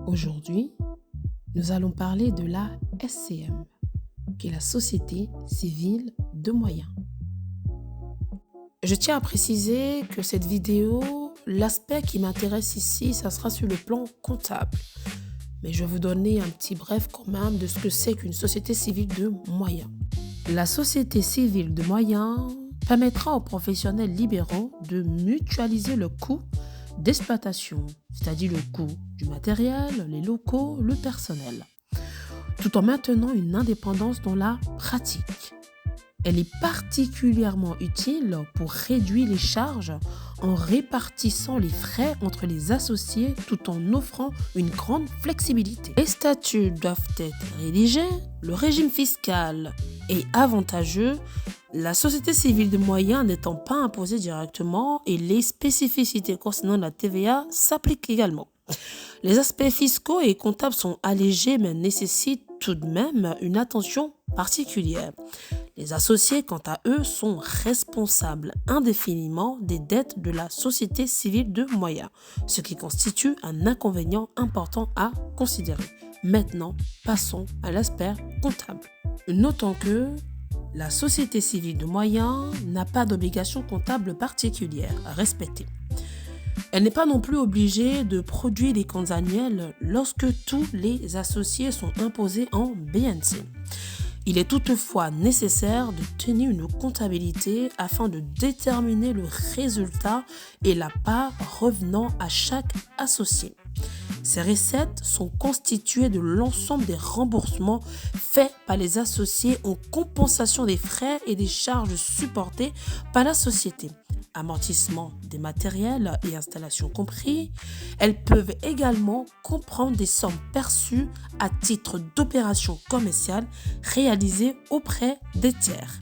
Aujourd'hui, nous allons parler de la SCM, qui est la Société Civile de Moyens. Je tiens à préciser que cette vidéo, l'aspect qui m'intéresse ici, ça sera sur le plan comptable. Mais je vais vous donner un petit bref quand même de ce que c'est qu'une société civile de moyens. La société civile de moyens permettra aux professionnels libéraux de mutualiser le coût d'exploitation, c'est-à-dire le coût du matériel, les locaux, le personnel, tout en maintenant une indépendance dans la pratique. Elle est particulièrement utile pour réduire les charges en répartissant les frais entre les associés tout en offrant une grande flexibilité. Les statuts doivent être rédigés, le régime fiscal est avantageux, la société civile de moyens n'étant pas imposée directement et les spécificités concernant la TVA s'appliquent également. Les aspects fiscaux et comptables sont allégés mais nécessitent tout de même une attention particulière. Les associés, quant à eux, sont responsables indéfiniment des dettes de la société civile de moyens, ce qui constitue un inconvénient important à considérer. Maintenant, passons à l'aspect comptable. Notons que la société civile de moyens n'a pas d'obligation comptable particulière à respecter. Elle n'est pas non plus obligée de produire des comptes annuels lorsque tous les associés sont imposés en BNC. Il est toutefois nécessaire de tenir une comptabilité afin de déterminer le résultat et la part revenant à chaque associé. Ces recettes sont constituées de l'ensemble des remboursements faits par les associés en compensation des frais et des charges supportées par la société. Amortissement des matériels et installations compris. Elles peuvent également comprendre des sommes perçues à titre d'opérations commerciales réalisées auprès des tiers.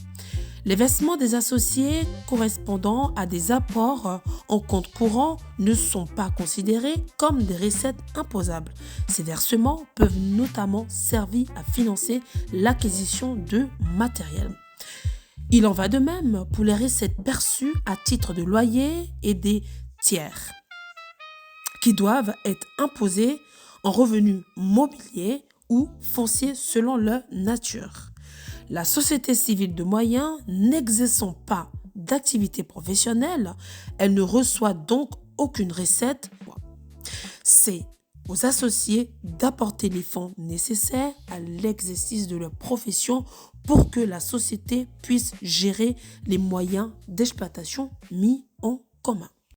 Les versements des associés correspondant à des apports en compte courant ne sont pas considérés comme des recettes imposables. Ces versements peuvent notamment servir à financer l'acquisition de matériel. Il en va de même pour les recettes perçues à titre de loyer et des tiers, qui doivent être imposées en revenus mobiliers ou fonciers selon leur nature. La société civile de moyens n'exerçant pas d'activité professionnelle, elle ne reçoit donc aucune recette. C'est aux associés d'apporter les fonds nécessaires à l'exercice de leur profession pour que la société puisse gérer les moyens d'exploitation mis en commun.